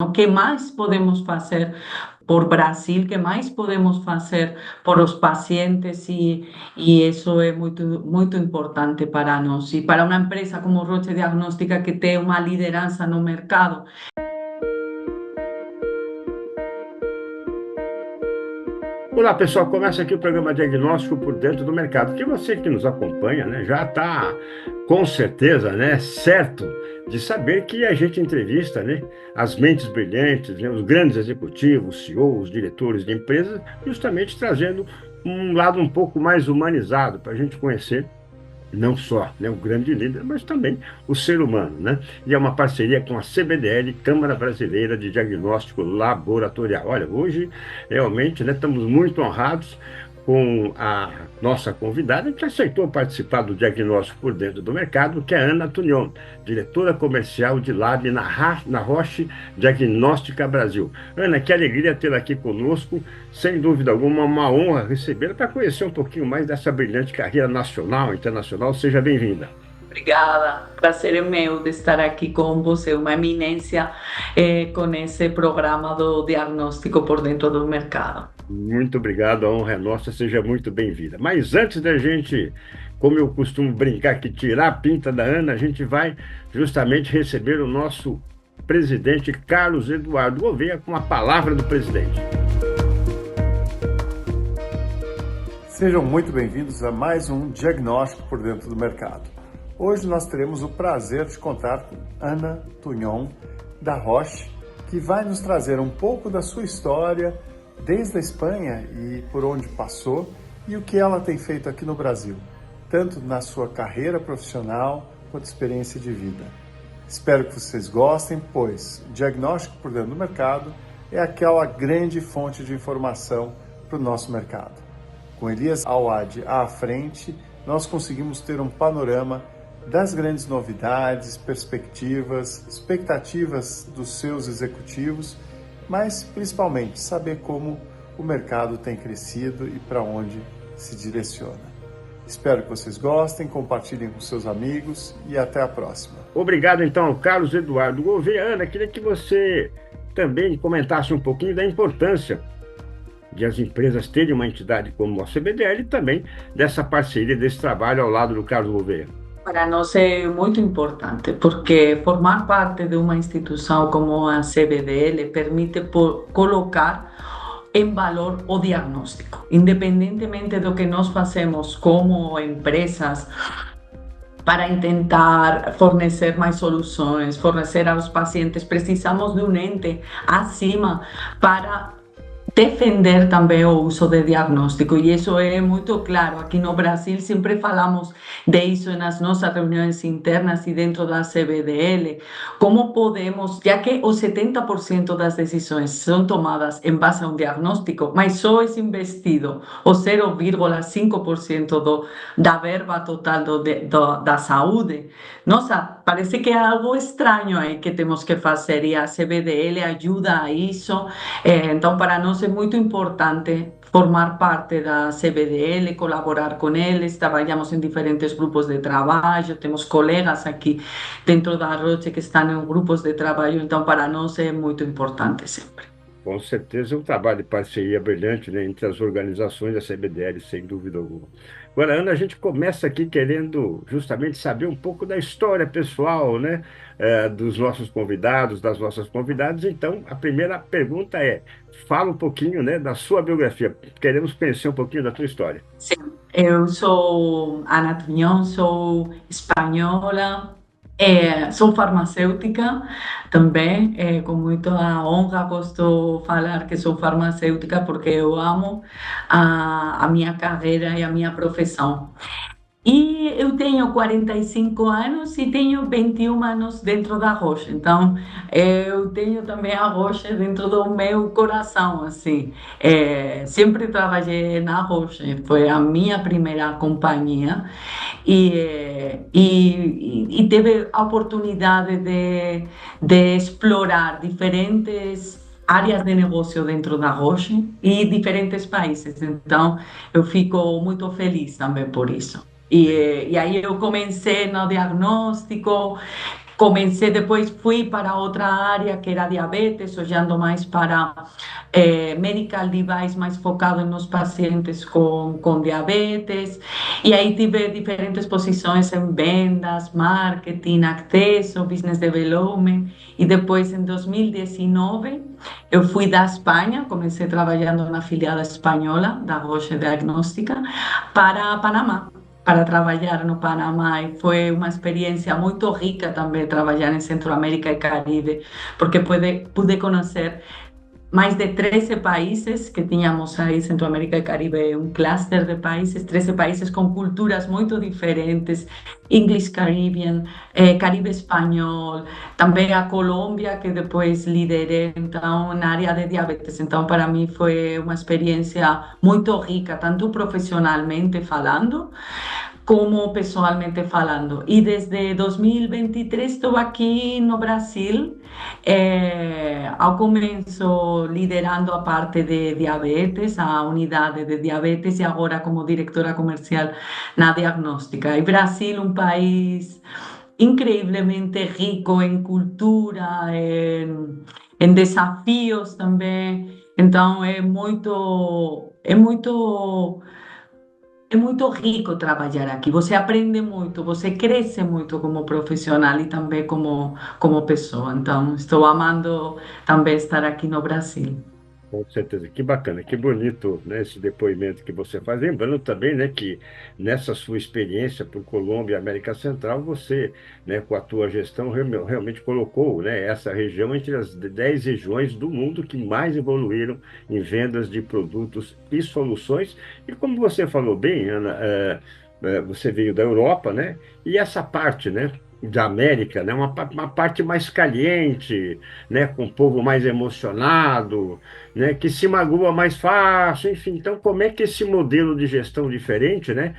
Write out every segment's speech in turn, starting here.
O que mais podemos fazer por Brasil, que mais podemos fazer por os pacientes e isso é muito importante para nós. E para uma empresa como Roche Diagnóstica que tem uma liderança no mercado. Olá pessoal, começa aqui o programa Diagnóstico por Dentro do Mercado, que você que nos acompanha, né, já está com certeza, né, certo de saber que a gente entrevista, né, as mentes brilhantes, né, os grandes executivos, CEOs, diretores de empresas, justamente trazendo um lado um pouco mais humanizado para a gente conhecer não só, né, o grande líder, mas também o ser humano, né? E é uma parceria com a CBDL, Câmara Brasileira de Diagnóstico Laboratorial. Olha, hoje realmente, né, estamos muito honrados com a nossa convidada que aceitou participar do Diagnóstico por Dentro do Mercado, que é a Ana Tunion, diretora comercial de Lab na Roche Diagnóstica Brasil. Ana, que alegria tê-la aqui conosco. Sem dúvida alguma, uma honra recebê-la para conhecer um pouquinho mais dessa brilhante carreira nacional e internacional. Seja bem-vinda. Obrigada, prazer é meu de estar aqui com você, uma eminência com esse programa do diagnóstico por dentro do mercado. Muito obrigado, a honra é nossa, seja muito bem-vinda. Mas antes da gente, como eu costumo brincar aqui, tirar a pinta da Ana, a gente vai justamente receber o nosso presidente Carlos Eduardo Gouveia com a palavra do presidente. Sejam muito bem-vindos a mais um Diagnóstico por Dentro do Mercado. Hoje nós teremos o prazer de contar com Ana Tunion, da Roche, que vai nos trazer um pouco da sua história, desde a Espanha e por onde passou, e o que ela tem feito aqui no Brasil, tanto na sua carreira profissional quanto experiência de vida. Espero que vocês gostem, pois o Diagnóstico por Dentro do Mercado é aquela grande fonte de informação para o nosso mercado. Com Elias Awad à frente, nós conseguimos ter um panorama das grandes novidades, perspectivas, expectativas dos seus executivos, mas principalmente saber como o mercado tem crescido e para onde se direciona. Espero que vocês gostem, compartilhem com seus amigos e até a próxima. Obrigado, então, ao Carlos Eduardo Gouveia. Ana, queria que você também comentasse um pouquinho da importância de as empresas terem uma entidade como a CBDL e também dessa parceria, desse trabalho ao lado do Carlos Gouveia. Para nós é muito importante, porque formar parte de uma instituição como a CBDL permite colocar em valor o diagnóstico, independentemente do que nós fazemos como empresas para tentar fornecer mais soluções, fornecer aos pacientes, precisamos de um ente acima para defender também o uso de diagnóstico, e isso é muito claro. Aqui no Brasil sempre falamos disso nas nossas reuniões internas e dentro da CBDL, como podemos, já que os 70% das decisões são tomadas em base a um diagnóstico, mas só é investido o 0,5% da verba total da saúde. Nossa, parece que é algo estranho aí que temos que fazer, e a CBDL ajuda a isso. Então, para nós é muito importante formar parte da CBDL, colaborar com eles. Trabalhamos em diferentes grupos de trabalho, temos colegas aqui dentro da Roche que estão em grupos de trabalho, então para nós é muito importante sempre. Com certeza é um trabalho de parceria brilhante, né, entre as organizações da CBDL, sem dúvida alguma. Agora, Ana, a gente começa aqui querendo justamente saber um pouco da história pessoal, né, dos nossos convidados, das nossas convidadas. Então, a primeira pergunta é, fala um pouquinho, né, da sua biografia. Queremos conhecer um pouquinho da tua história. Sim, eu sou Ana Tunion, sou espanhola, sou farmacêutica também, com muita honra gosto de falar que sou farmacêutica porque eu amo a minha carreira e a minha profissão. E eu tenho 45 anos e tenho 21 anos dentro da Roche. Então, eu tenho também a Roche dentro do meu coração, assim. Sempre trabalhei na Roche, foi a minha primeira companhia e teve a oportunidade de explorar diferentes áreas de negócio dentro da Roche e diferentes países. Então, eu fico muito feliz também por isso. E aí eu comecei no diagnóstico, Comecei, depois fui para outra área que era diabetes, olhando mais para medical device, mais focado nos pacientes com diabetes. E aí tive diferentes posições em vendas, marketing, acesso, business development. E depois, em 2019, eu fui da Espanha, comecei trabalhando na filial espanhola da Roche Diagnóstica, para Panamá, para trabalhar no Panamá, e foi uma experiência muito rica também trabalhar em Centro-América e Caribe, porque pude conhecer mais de 13 países que tínhamos aí, Centro-América e Caribe, um cluster de países, 13 países com culturas muito diferentes, English Caribbean, Caribe espanhol, também a Colômbia, que depois liderei, então, na área de diabetes. Então, para mim foi uma experiência muito rica, tanto profissionalmente falando, como pessoalmente falando. E desde 2023 estou aqui no Brasil, ao começo liderando a parte de diabetes, a unidade de diabetes, e agora como diretora comercial na diagnóstica. E Brasil, um país incrivelmente rico em cultura, em desafios também. Então é muito rico trabalhar aqui. Você aprende muito, você cresce muito como profissional e também como pessoa. Então, estou amando também estar aqui no Brasil. Com certeza, que bacana, que bonito, né, esse depoimento que você faz. Lembrando também, né, que nessa sua experiência por Colômbia e América Central, você, né, com a tua gestão, realmente colocou, né, essa região entre as 10 regiões do mundo que mais evoluíram em vendas de produtos e soluções. E como você falou bem, Ana, você veio da Europa, né, e essa parte, né, da América, né, uma parte mais caliente, né, com o povo mais emocionado, né, que se magoa mais fácil, enfim. Então, como é que esse modelo de gestão diferente, né,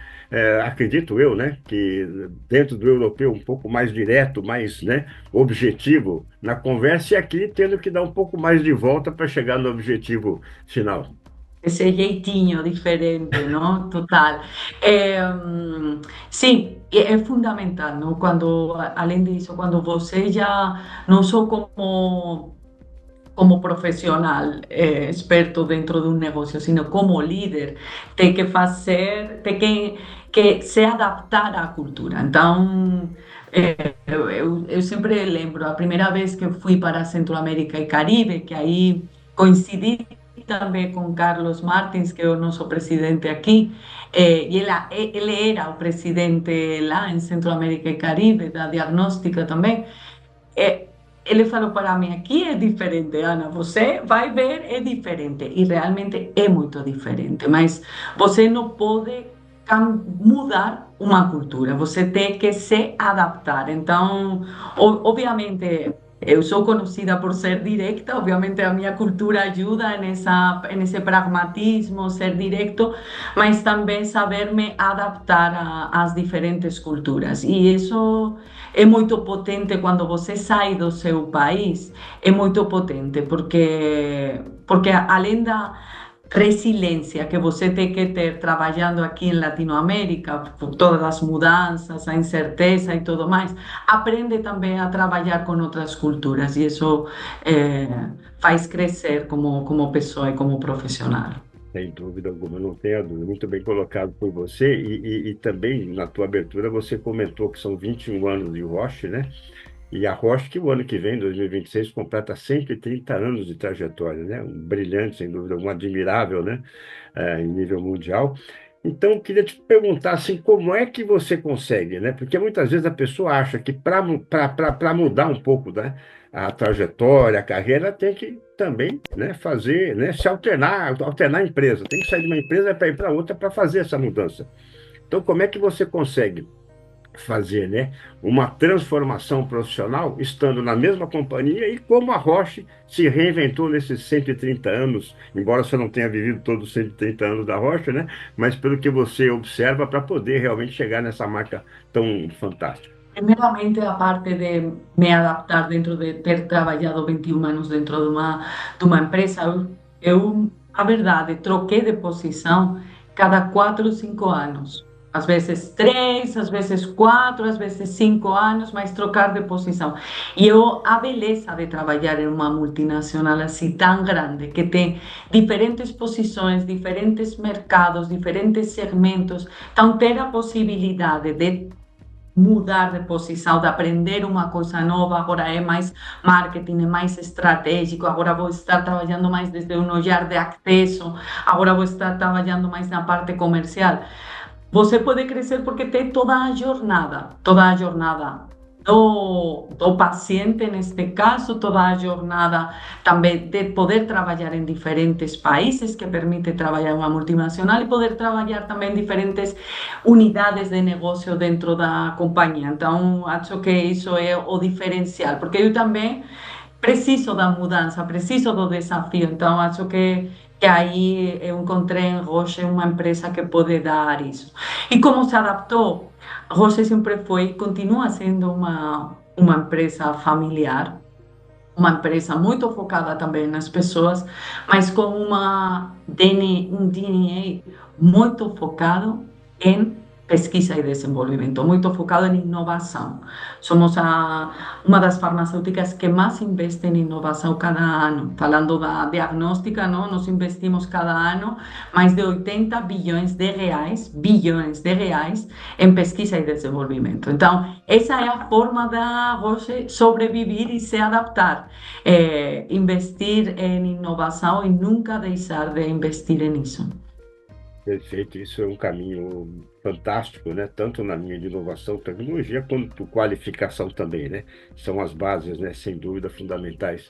acredito eu, né, que dentro do europeu um pouco mais direto, mais, né, objetivo na conversa, e aqui tendo que dar um pouco mais de volta para chegar no objetivo final. Esse jeitinho diferente, não? Total. Sim, é fundamental, não? Além disso, quando você já não só como profissional experto dentro de um negócio, sino como líder, tem que se adaptar à cultura. Então, eu sempre lembro a primeira vez que eu fui para Centro-América e Caribe, que aí coincidi também com Carlos Martins, que é o nosso presidente aqui, e ele era o presidente lá em Centro-América e Caribe, da Diagnóstica também. É, ele falou para mim: aqui é diferente, Ana, você vai ver, é diferente. E realmente é muito diferente, mas você não pode mudar uma cultura, você tem que se adaptar. Então, obviamente, eu sou conhecida por ser direta, obviamente a minha cultura ajuda nesse pragmatismo, ser direto, mas também saber me adaptar às diferentes culturas. E isso é muito potente quando você sai do seu país, é muito potente, porque além da resiliência que você tem que ter trabalhando aqui em Latinoamérica, por todas as mudanças, a incerteza e tudo mais, aprende também a trabalhar com outras culturas, e isso faz crescer como pessoa e como profissional. Sem dúvida alguma, não tenha dúvida. Muito bem colocado por você. E também, na tua abertura, você comentou que são 21 anos de Roche, né? E a Roche, que o ano que vem, 2026, completa 130 anos de trajetória, né? Um brilhante, sem dúvida, um admirável, né? Em nível mundial. Então, eu queria te perguntar, assim, como é que você consegue, né? Porque muitas vezes a pessoa acha que para mudar um pouco, né, a trajetória, a carreira, ela tem que também, né, fazer, né, se alternar a empresa. Tem que sair de uma empresa para ir para outra para fazer essa mudança. Então, como é que você consegue fazer, né, uma transformação profissional estando na mesma companhia, e como a Roche se reinventou nesses 130 anos, embora você não tenha vivido todos os 130 anos da Roche, né, mas pelo que você observa para poder realmente chegar nessa marca tão fantástica. Primeiramente, a parte de me adaptar dentro de ter trabalhado 21 anos dentro de uma empresa, a verdade, troquei de posição cada 4 ou 5 anos. Às vezes 3, às vezes 4, às vezes 5 anos, mas trocar de posição. E a beleza de trabalhar em uma multinacional assim tão grande, que tem diferentes posições, diferentes mercados, diferentes segmentos, então ter a possibilidade de mudar de posição, de aprender uma coisa nova, agora é mais marketing, é mais estratégico, agora vou estar trabalhando mais desde um olhar de acesso, agora vou estar trabalhando mais na parte comercial. Você pode crescer porque tem toda a jornada do paciente, neste caso, toda a jornada também de poder trabalhar em diferentes países, que permite trabalhar em uma multinacional e poder trabalhar também em diferentes unidades de negócio dentro da companhia. Então, acho que isso é o diferencial, porque eu também preciso da mudança, preciso do desafio. Então, acho que aí eu encontrei em Roche uma empresa que pode dar isso. E como se adaptou? Roche sempre foi e continua sendo uma empresa familiar, uma empresa muito focada também nas pessoas, mas com um DNA muito focado em pesquisa e desenvolvimento, muito focado em inovação. Somos uma das farmacêuticas que mais investe em inovação cada ano. Falando da diagnóstica, não? Nós investimos cada ano mais de 80 bilhões de reais em pesquisa e desenvolvimento. Então, essa é a forma da Roche sobreviver e se adaptar. Investir em inovação e nunca deixar de investir nisso. Perfeito, isso é um caminho fantástico, né? Tanto na linha de inovação, tecnologia, quanto qualificação também, né? São as bases, né? Sem dúvida, fundamentais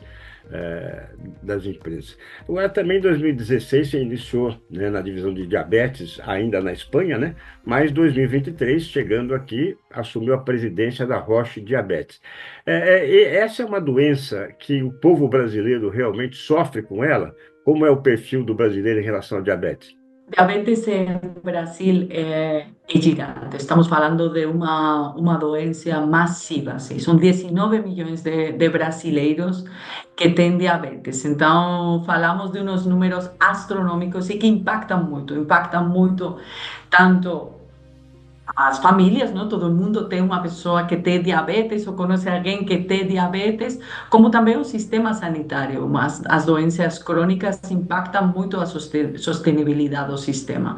das empresas. Agora, também em 2016, você iniciou, né, na divisão de diabetes, ainda na Espanha, né? Mas em 2023, chegando aqui, assumiu a presidência da Roche Diabetes. E essa é uma doença que o povo brasileiro realmente sofre com ela? Como é o perfil do brasileiro em relação à diabetes? Diabetes em Brasil é gigante. Estamos falando de uma doença massiva. Sim. São 19 milhões de brasileiros que têm diabetes. Então, falamos de uns números astronômicos e que impactam muito tanto as famílias, não? Todo mundo tem uma pessoa que tem diabetes ou conhece alguém que tem diabetes, como também o sistema sanitário. Mas as doenças crônicas impactam muito a sustentabilidade do sistema.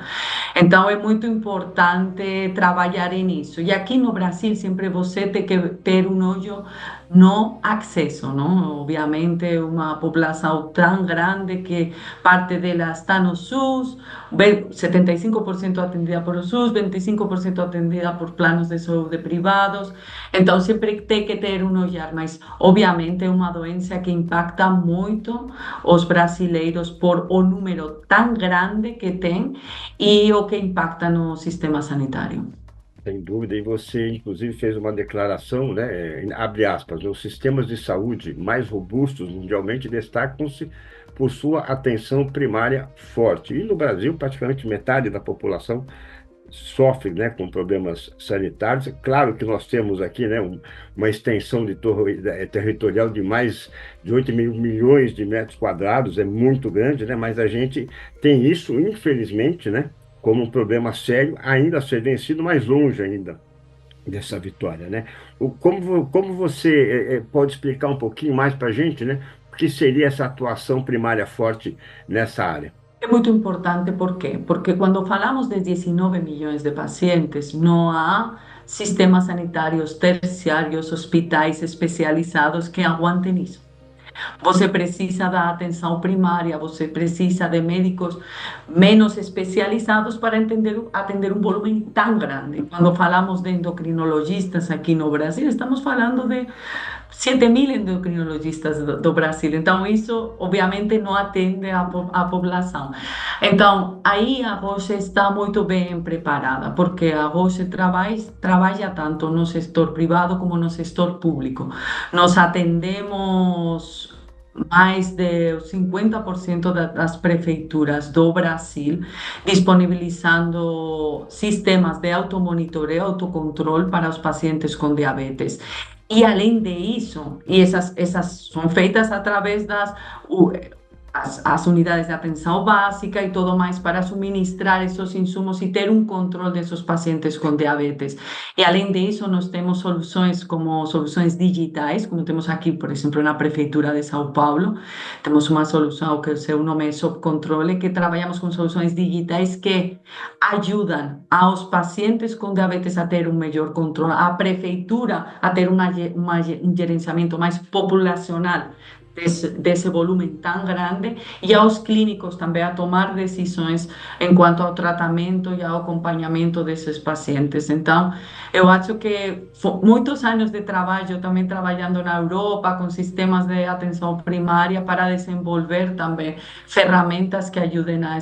Então, é muito importante trabalhar nisso. E aqui no Brasil, sempre você tem que ter olho no acesso, não? Obviamente, uma população tão grande que parte dela está no SUS, 75% atendida por SUS, 25% atendida por planos de saúde privados. Então, sempre tem que ter olhar, mas obviamente é uma doença que impacta muito os brasileiros por o número tão grande que tem e o que impacta no sistema sanitário. Sem dúvida, e você, inclusive, fez uma declaração, né, abre aspas, os sistemas de saúde mais robustos mundialmente destacam-se por sua atenção primária forte. E no Brasil, praticamente metade da população sofre, né, com problemas sanitários. Claro que nós temos aqui, né, uma extensão territorial de mais de 8 mil milhões de metros quadrados, é muito grande, né, mas a gente tem isso, infelizmente, né, como um problema sério, ainda a ser vencido, mais longe ainda dessa vitória, né? Como você pode explicar um pouquinho mais para a gente, né? O que seria essa atuação primária forte nessa área? É muito importante, por quê? Porque quando falamos de 19 milhões de pacientes, não há sistemas sanitários terciários, hospitais especializados que aguantem isso. Você precisa da atenção primária, você precisa de médicos menos especializados para atender um volume tão grande. Quando falamos de endocrinologistas aqui no Brasil, estamos falando de 7.000 endocrinologistas do Brasil. Então, isso, obviamente, não atende a população. Então, aí a Roche está muito bem preparada, porque a Roche trabalha tanto no setor privado como no setor público. Nós atendemos mais de 50% das prefeituras do Brasil, disponibilizando sistemas de automonitoreo e autocontrole para os pacientes com diabetes. E além disso, essas são feitas através das as unidades de atenção básica e tudo mais para suministrar esses insumos e ter um controle desses pacientes com diabetes. E além disso, nós temos soluções como soluções digitais, como temos aqui, por exemplo, na Prefeitura de São Paulo, temos uma solução que o seu nome é Subcontrole, que trabalhamos com soluções digitais que ajudam aos pacientes com diabetes a ter um melhor controle, a prefeitura a ter um gerenciamento mais populacional desse volume tão grande e aos clínicos também a tomar decisões em quanto ao tratamento e ao acompanhamento desses pacientes. Então, eu acho que muitos anos de trabalho, também trabalhando na Europa com sistemas de atenção primária para desenvolver também ferramentas que ajudem a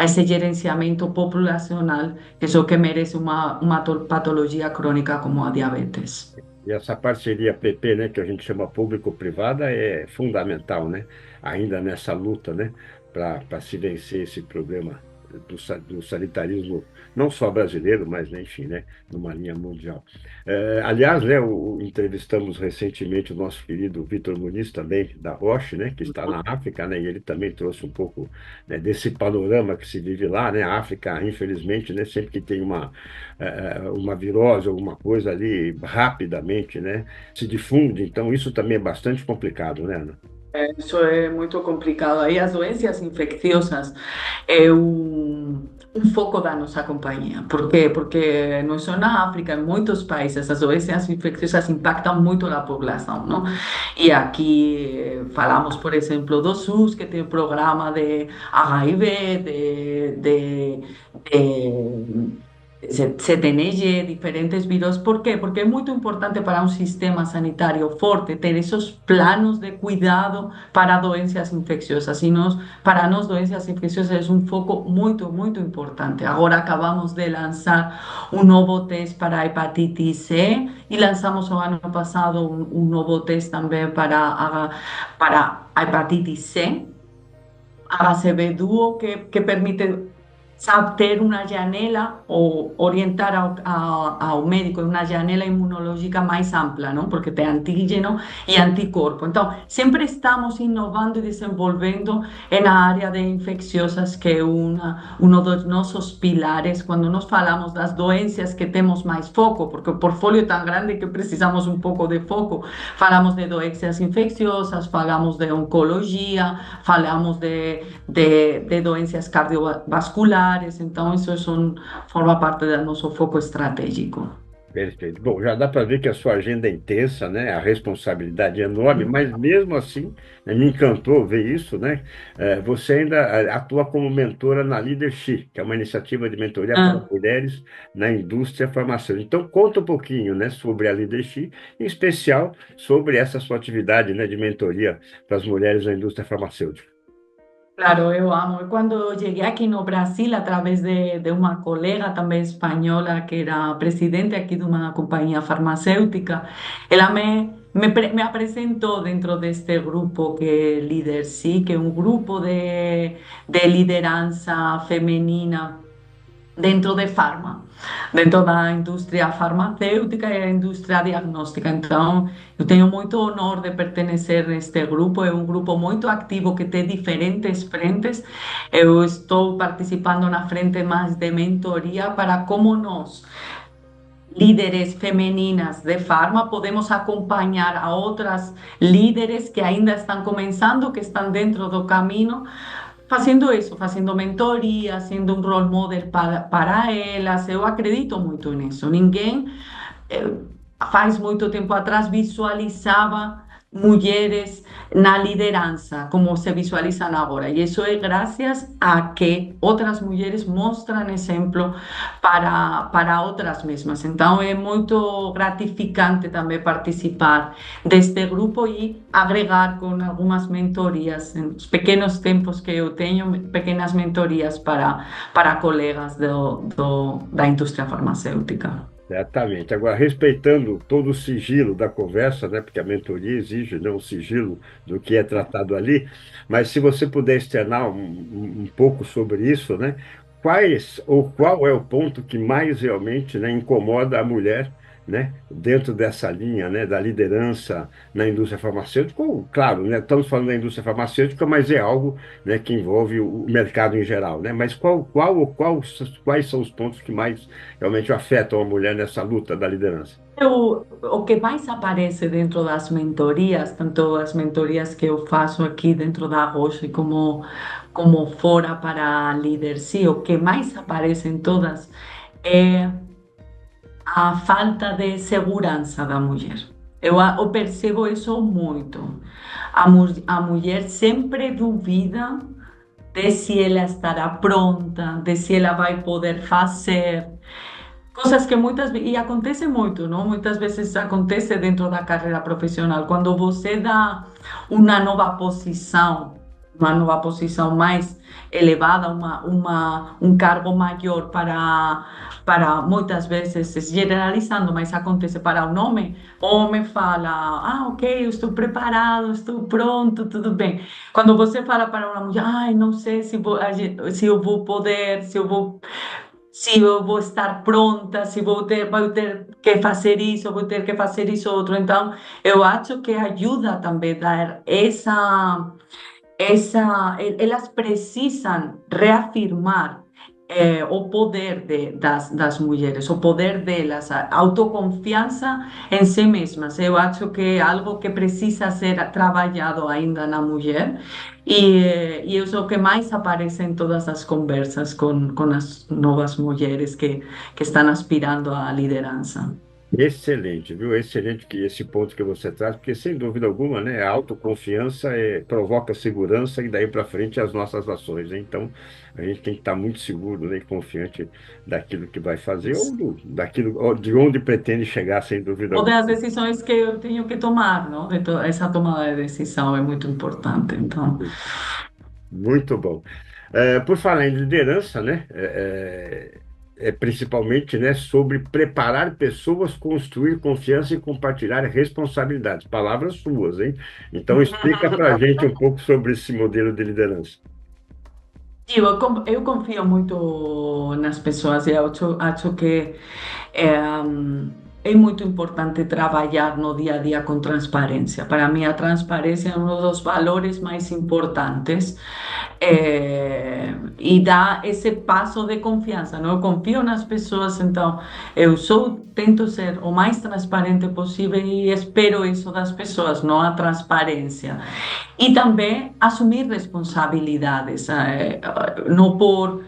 esse gerenciamento populacional, que é o que merece uma patologia crônica como a diabetes. E essa parceria PP, né, que a gente chama público-privada, é fundamental, né, ainda nessa luta, né, para se vencer esse problema do sanitarismo, não só brasileiro, mas, né, enfim, né, numa linha mundial. Aliás, né, entrevistamos recentemente o nosso querido Vitor Muniz, também da Roche, né, que está na África, né, e ele também trouxe um pouco, né, desse panorama que se vive lá, né, a África, infelizmente, né, sempre que tem uma virose, alguma coisa ali, rapidamente, né, se difunde, então isso também é bastante complicado, né, Ana? Isso é muito complicado. Aí as doenças infecciosas é um foco da nossa companhia. Por quê? Porque não só na África, em muitos países, as doenças infecciosas impactam muito a população, não? E aqui falamos, por exemplo, do SUS, que tem o programa de HIV, de se teneje diferentes vírus. ¿Por quê? Porque é muito importante para um sistema sanitário forte ter esses planos de cuidado para doenças infecciosas. E para nós, doenças infecciosas é um foco muito, muito importante. Agora acabamos de lançar um novo teste para a hepatite C e lançamos o ano passado um novo teste também para a hepatite C, HCV Duo, que permite ter uma janela ou orientar ao médico em uma janela imunológica mais ampla, não? Porque tem antígeno e anticorpo. Então, sempre estamos inovando e desenvolvendo na área de infecciosas, que é um dos nossos pilares quando nós falamos das doenças que temos mais foco, porque o portfólio é tão grande que precisamos um pouco de foco. Falamos de doenças infecciosas, falamos de oncologia, falamos de doenças cardiovasculares. Então, forma parte do nosso foco estratégico. Perfeito. Bom, já dá para ver que a sua agenda é intensa, né? A responsabilidade é enorme, mas mesmo assim, né, me encantou ver isso, né? Você ainda atua como mentora na Leadership, que é uma iniciativa de mentoria para Ah, mulheres na indústria farmacêutica. Então, conta um pouquinho, né, sobre a Leadership, em especial sobre essa sua atividade, né, de mentoria para as mulheres na indústria farmacêutica. claro, eu amo. E quando eu cheguei aqui no Brasil, através de uma colega também espanhola, que era presidente aqui de uma companhia farmacêutica, ela me apresentou dentro deste grupo que é Leadership, que é um grupo de liderança feminina dentro de farma, dentro da indústria farmacêutica e a indústria diagnóstica. Então, eu tenho muito honor de pertencer a este grupo. É um grupo muito ativo que tem diferentes frentes. Eu estou participando na frente mais de mentoria para como nós, líderes femininas de farma, podemos acompanhar a outras líderes que ainda estão começando, que estão dentro do caminho, fazendo isso, fazendo mentoria, sendo um role model para elas. Eu acredito muito nisso. Ninguém, eh, faz muito tempo atrás, visualizava mulheres na liderança como se visualizam agora. E isso é graças a que outras mulheres mostram exemplo para outras mesmas. Então é muito gratificante também participar deste grupo e agregar com algumas mentorias, nos pequenos tempos que eu tenho, pequenas mentorias para colegas da indústria farmacêutica. Exatamente. Agora, respeitando todo o sigilo da conversa, né, porque a mentoria exige, né, um sigilo do que é tratado ali, mas se você puder externar um pouco sobre isso, né, qual é o ponto que mais realmente, né, incomoda a mulher né, dentro dessa linha, né, da liderança na indústria farmacêutica, ou, claro, né, estamos falando da indústria farmacêutica, mas é algo, né, que envolve o mercado em geral, né? Mas quais são os pontos que mais realmente afetam a mulher nessa luta da liderança? O que mais aparece dentro das mentorias, tanto as mentorias que eu faço aqui dentro da Roche como fora para líderes, sim, o que mais aparece em todas é a falta de segurança da mulher. Eu percebo isso muito. A mulher sempre duvida de se ela estará pronta, de se ela vai poder fazer. Coisas que muitas vezes, e acontece muito, não? Muitas vezes acontece dentro da carreira profissional, quando você dá uma nova posição, uma nova posição mais elevada, um cargo maior para muitas vezes, generalizando, mas acontece para o homem fala, ok, eu estou preparado, estou pronto, tudo bem. Quando você fala para uma mulher, ai, não sei se eu vou poder, se eu vou estar pronta, se vou ter que fazer isso, vou ter que fazer isso outro. Então, eu acho que ajuda também a dar elas precisam reafirmar o poder das mulheres, o poder delas, a autoconfiança em si mesmas. Eu acho que é algo que precisa ser trabalhado ainda na mulher e isso é o que mais aparece em todas as conversas com as novas mulheres que estão aspirando à liderança. Excelente, viu? Excelente que esse ponto que você traz, porque sem dúvida alguma, né, a autoconfiança provoca segurança e daí para frente as nossas ações, né? Então, a gente tem que estar muito seguro, né, e confiante daquilo que vai fazer ou daquilo, ou de onde pretende chegar, sem dúvida Ou alguma. das decisões que eu tenho que tomar, não? Essa tomada de decisão é muito importante. Então, Muito bom. Por falar em liderança, né, principalmente, né, sobre preparar pessoas, construir confiança e compartilhar responsabilidades. Palavras suas, hein? Então, explica para a gente um pouco sobre esse modelo de liderança. eu confio muito nas pessoas e eu acho que é muito importante trabalhar no dia a dia com transparência. Para mim, a transparência é um dos valores mais importantes e dá esse passo de confiança. Não? Eu confio nas pessoas, então tento ser o mais transparente possível e espero isso das pessoas, não a transparência. E também assumir responsabilidades, não por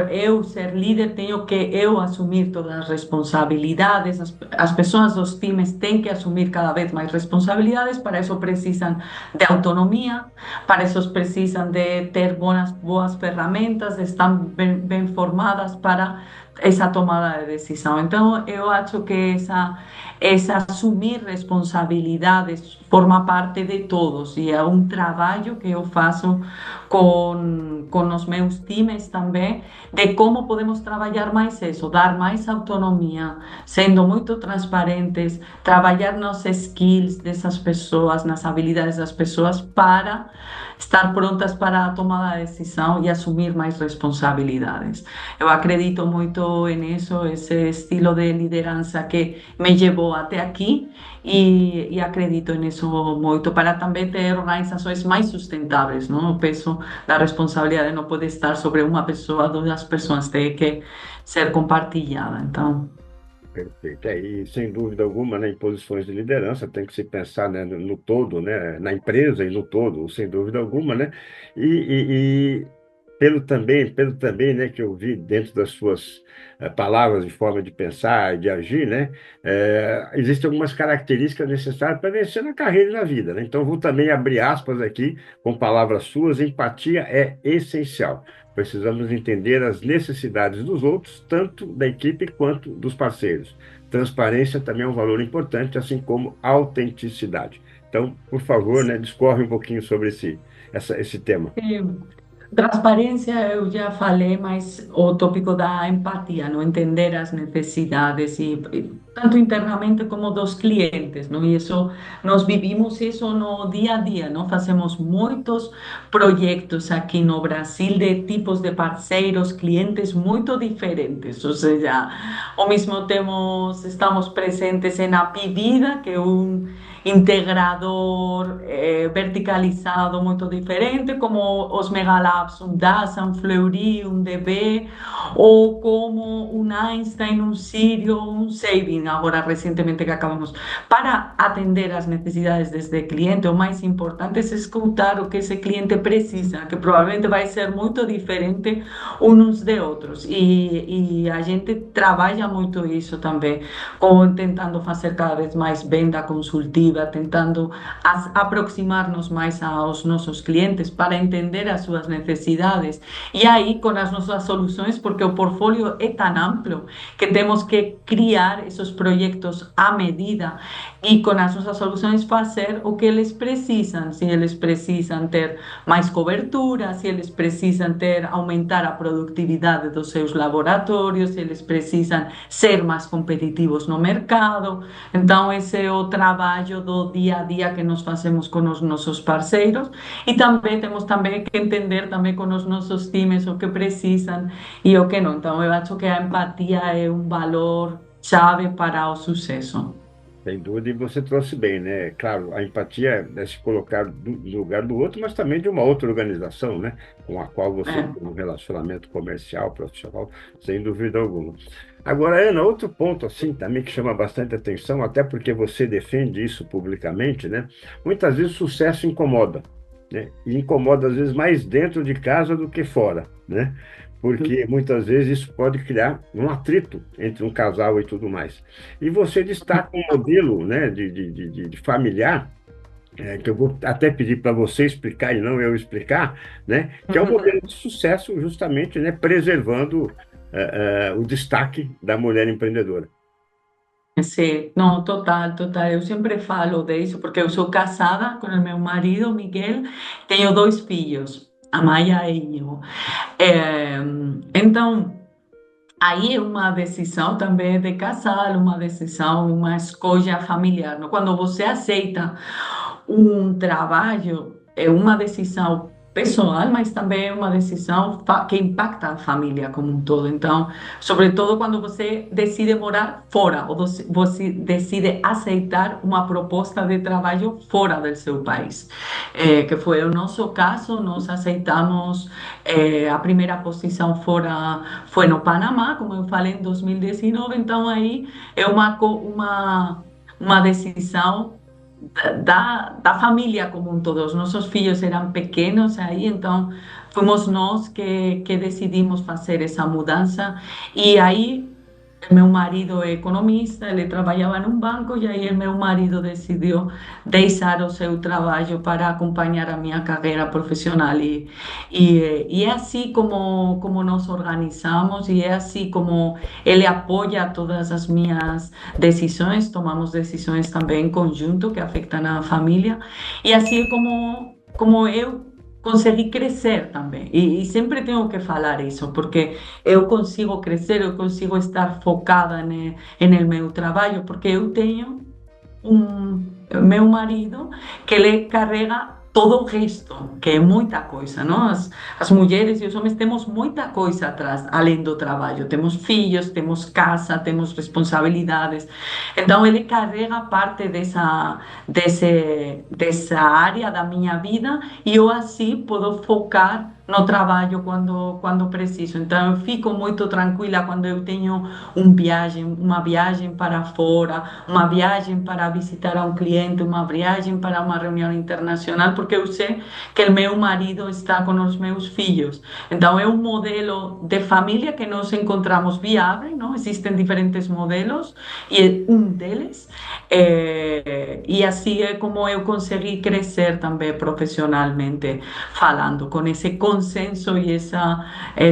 eu ser líder, tenho que eu assumir todas as responsabilidades. As pessoas dos times têm que assumir cada vez mais responsabilidades, para isso precisam de autonomia, para isso precisam de ter boas ferramentas, de estar bem formadas para essa tomada de decisão. Então, eu acho que essa assumir responsabilidades forma parte de todos e é um trabalho que eu faço com os meus times também, de como podemos trabalhar mais isso, dar mais autonomia, sendo muito transparentes, trabalhar nos skills dessas pessoas, nas habilidades das pessoas para estar prontas para a tomada de decisão e assumir mais responsabilidades. Eu acredito muito nisso, esse estilo de liderança que me levou até aqui e acredito nisso muito para também ter organizações mais sustentáveis, não? O peso da responsabilidade não pode estar sobre uma pessoa, duas pessoas, tem que ser compartilhada. Então, Perfeito. E sem dúvida alguma, né, em posições de liderança, tem que se pensar, né, no todo, né, na empresa e no todo, sem dúvida alguma, né? E pelo também, né, que eu vi dentro das suas palavras de forma de pensar e de agir, né, existem algumas características necessárias para vencer na carreira e na vida, né? Então, vou também abrir aspas aqui com palavras suas: empatia é essencial. Precisamos entender as necessidades dos outros, tanto da equipe quanto dos parceiros. Transparência também é um valor importante, assim como autenticidade. Então, por favor, né, discorre um pouquinho sobre esse tema. transparência eu já falei, mas o tópico da empatia, não entender as necessidades e tanto internamente como dos clientes, não? E isso, nós vivimos isso no dia a dia, não? Fazemos muitos projetos aqui no Brasil de tipos de parceiros, clientes muito diferentes, ou seja, ao mesmo tempo estamos presentes em Apivida, que é um integrador verticalizado muito diferente, como os Megalabs, um DASA, um Fleury, um DB, ou como un Einstein, un Sirio, un Saving, agora recentemente que acabamos, para atender as necesidades deste cliente. O mais importante é escutar o que esse cliente precisa, que provavelmente vai ser muito diferente uns de outros. E a gente trabalha muito isso também, com, tentando fazer cada vez mais venda consultiva, tentando aproximar-nos mais aos nossos clientes para entender as suas necessidades. E aí, com as nossas soluções, porque o portfólio é tão amplo que temos que criar esses projetos à medida e com as nossas soluções fazer o que eles precisam. Se eles precisam ter mais cobertura, se eles precisam ter, aumentar a produtividade dos seus laboratórios, se eles precisam ser mais competitivos no mercado. Então, esse é o trabalho do dia a dia que nós fazemos com os nossos parceiros e também temos também que entender também com os nossos times o que precisam e o que não. Então, eu acho que a empatia é um valor chave para o sucesso. Sem dúvida, e você trouxe bem, né? Claro, a empatia é se colocar no lugar do outro, mas também de uma outra organização, né? Com a qual você É. tem um relacionamento comercial, profissional, sem dúvida alguma. Agora, Ana, outro ponto assim também que chama bastante atenção, até porque você defende isso publicamente, né? Muitas vezes o sucesso incomoda, né? E incomoda às vezes mais dentro de casa do que fora, né? Porque muitas vezes isso pode criar um atrito entre um casal e tudo mais. E você destaca um modelo, né, de familiar, que eu vou até pedir para você explicar e não eu explicar, né, que é um modelo de sucesso justamente, né, preservando o destaque da mulher empreendedora. Sim, não, total, total. Eu sempre falo disso, porque eu sou casada com o meu marido, Miguel, tenho dois filhos, a Maia e eu. É, então, aí é uma decisão também de casal, uma decisão, uma escolha familiar, não? Quando você aceita um trabalho, é uma decisão pessoal, mas também é uma decisão que impacta a família como um todo. Então, sobretudo quando você decide morar fora, ou você decide aceitar uma proposta de trabalho fora do seu país, que foi o nosso caso. Nós aceitamos a primeira posição fora, foi no Panamá, como eu falei, em 2019. Então, aí é uma decisão da família como um todo. Os nossos filhos eram pequenos aí, então fomos nós que decidimos fazer essa mudança. E aí, meu marido é economista, ele trabalhava num banco, e aí meu marido decidiu deixar o seu trabalho para acompanhar a minha carreira profissional. E é assim como nós organizamos, e é assim como ele apoia todas as minhas decisões. Tomamos decisões também em conjunto que afetam a família, e assim é como eu consegui crescer também. E sempre tenho que falar isso, porque eu consigo crescer, eu consigo estar focada no meu trabalho, porque eu tenho um meu marido que ele carrega todo o resto, que é muita coisa, não? As mulheres e os homens temos muita coisa atrás, além do trabalho. Temos filhos, temos casa, temos responsabilidades. Então, ele carrega parte dessa área da minha vida, e eu assim posso focar no trabalho quando preciso. Então, eu fico muito tranquila quando eu tenho uma viagem para fora, uma viagem para visitar um cliente, uma viagem para uma reunião internacional, porque eu sei que o meu marido está com os meus filhos. Então, é um modelo de família que nós encontramos viável, não? Existem diferentes modelos, e um deles, e assim é como eu consegui crescer também profissionalmente, falando com esse consenso e essa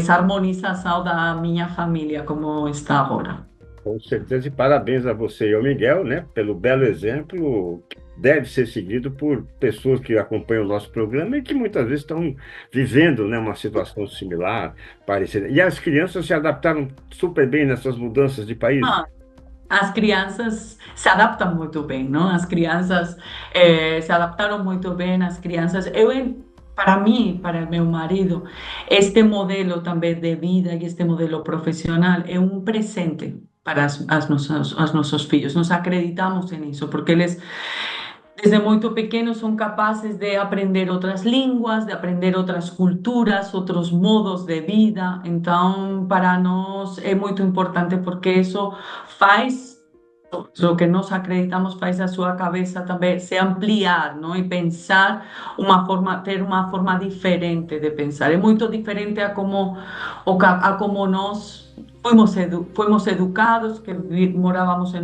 harmonização da minha família como está agora. Com certeza, e parabéns a você e ao Miguel, né, pelo belo exemplo. Deve ser seguido por pessoas que acompanham o nosso programa e que muitas vezes estão vivendo, né, uma situação similar, parecida. E as crianças se adaptaram super bem nessas mudanças de país. as crianças se adaptam muito bem, não? As crianças se adaptaram muito bem, as crianças. Para mim, para meu marido, este modelo também de vida e este modelo profissional é um presente para os nossos filhos. Nós acreditamos nisso, porque eles desde muito pequenos são capazes de aprender outras línguas, de aprender outras culturas, outros modos de vida. Então, para nós é muito importante porque isso faz o que nós acreditamos faz a sua cabeça também se ampliar, não? E pensar uma forma, ter uma forma diferente de pensar. É muito diferente a como nós fomos educados, que morávamos em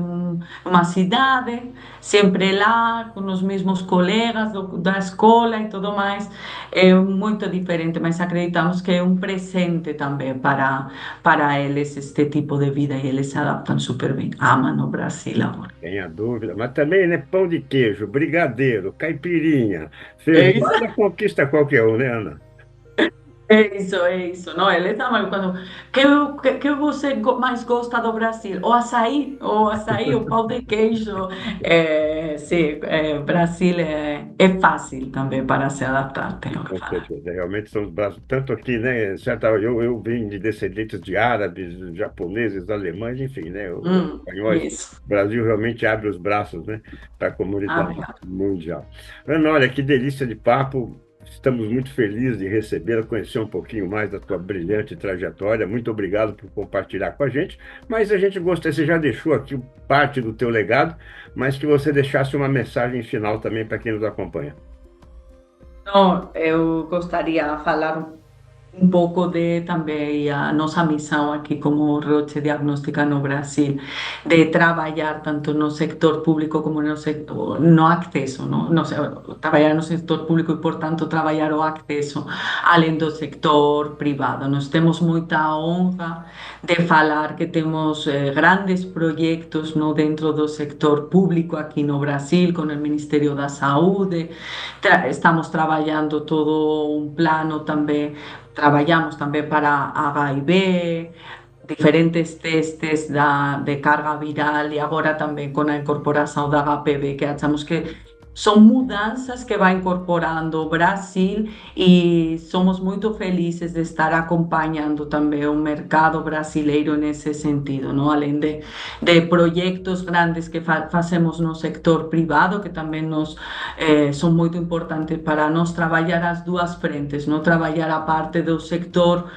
uma cidade, sempre lá, com os mesmos colegas da escola e tudo mais. É muito diferente, mas acreditamos que é um presente também para eles este tipo de vida e eles se adaptam super bem. Amam o Brasil agora. Tenha dúvida. Mas também, né? Pão de queijo, brigadeiro, caipirinha, É isso. feijoada conquista qualquer um, né, Ana? É isso, não, ele também, quando, que você mais gosta do Brasil? O açaí, o pão de queijo, sim, Brasil é fácil também para se adaptar, tenho que Com falar. certeza. Realmente são os braços, tanto aqui, né? Eu vim de descendentes de árabes, japoneses, alemães, enfim, né? Os espanhóis. Isso, O Brasil realmente abre os braços, né? Para a comunidade obrigada. mundial. Ana, olha, que delícia de papo. Estamos muito felizes de recebê-la, conhecer um pouquinho mais da tua brilhante trajetória. Muito obrigado por compartilhar com a gente. Mas a gente gostaria, você já deixou aqui parte do teu legado, mas que você deixasse uma mensagem final também para quem nos acompanha. Não, eu gostaria de falar um pouco de também a nossa missão aqui como Roche Diagnóstica no Brasil, de trabalhar tanto no sector público como no sector, no acesso, trabalhar no sector público e, portanto, trabalhar o acesso além do sector privado. Nós temos muita honra de falar que temos grandes projetos no, dentro do sector público aqui no Brasil, com o Ministério da Saúde. Estamos trabalhando todo um plano também. Trabalhamos também para HIV, diferentes testes de carga viral e agora também com a incorporação da HPV, que achamos que são mudanças que vai incorporando o Brasil e somos muito felizes de estar acompanhando também o mercado brasileiro nesse sentido, não? Além de projetos grandes que fazemos no sector privado, que também são muito importantes para nós trabalhar as duas frentes, não? Trabalhar a parte do sector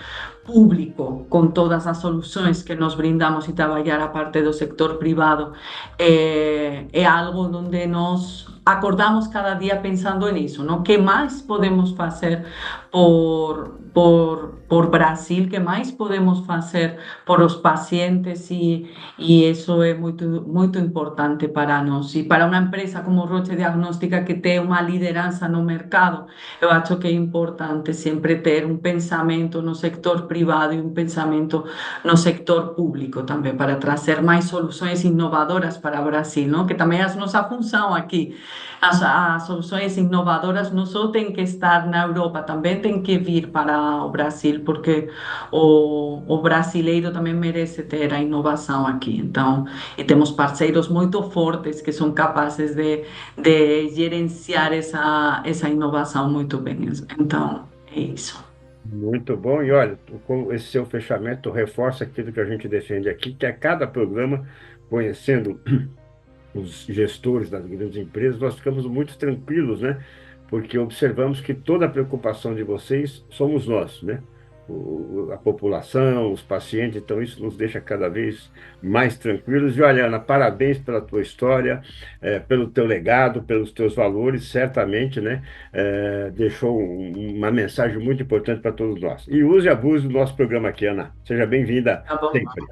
público com todas as soluções que nos brindamos e trabalhar a parte do sector privado é algo onde nós acordamos cada dia pensando nisso, não? Que mais podemos fazer por Brasil, que mais podemos fazer por os pacientes e isso é muito importante para nós. E para uma empresa como Roche Diagnóstica que tem uma liderança no mercado, eu acho que é importante sempre ter um pensamento no sector privado e um pensamento no sector público também, para trazer mais soluções inovadoras para o Brasil, não? Que também é a nossa função aqui. As soluções inovadoras não só têm que estar na Europa, também têm que vir para o Brasil, porque o brasileiro também merece ter a inovação aqui. Então, e temos parceiros muito fortes que são capazes de gerenciar essa inovação muito bem. Então, é isso. Muito bom. E olha, com esse seu fechamento reforça aquilo que a gente defende aqui, que a cada programa, conhecendo os gestores das grandes empresas, nós ficamos muito tranquilos, né? Porque observamos que toda a preocupação de vocês somos nós, né? A população, os pacientes, então isso nos deixa cada vez mais tranquilos. E olha, Ana, parabéns pela tua história, pelo teu legado, pelos teus valores, certamente, né? Deixou uma mensagem muito importante para todos nós. E use e abuse do nosso programa aqui, Ana. Seja bem-vinda Tá bom? sempre.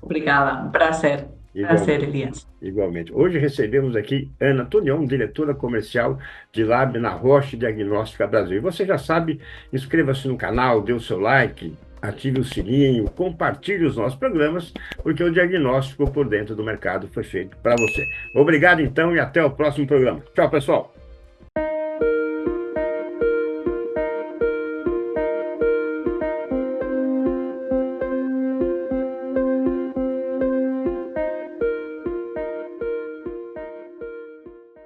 Obrigada. Um prazer. Prazer, Igualmente. Elias. Igualmente. Hoje recebemos aqui Ana Tunion, diretora comercial de Lab na Roche Diagnóstica Brasil. E você já sabe, inscreva-se no canal, dê o seu like, ative o sininho, compartilhe os nossos programas, porque o diagnóstico por dentro do mercado foi feito para você. Obrigado então e até o próximo programa. Tchau, pessoal.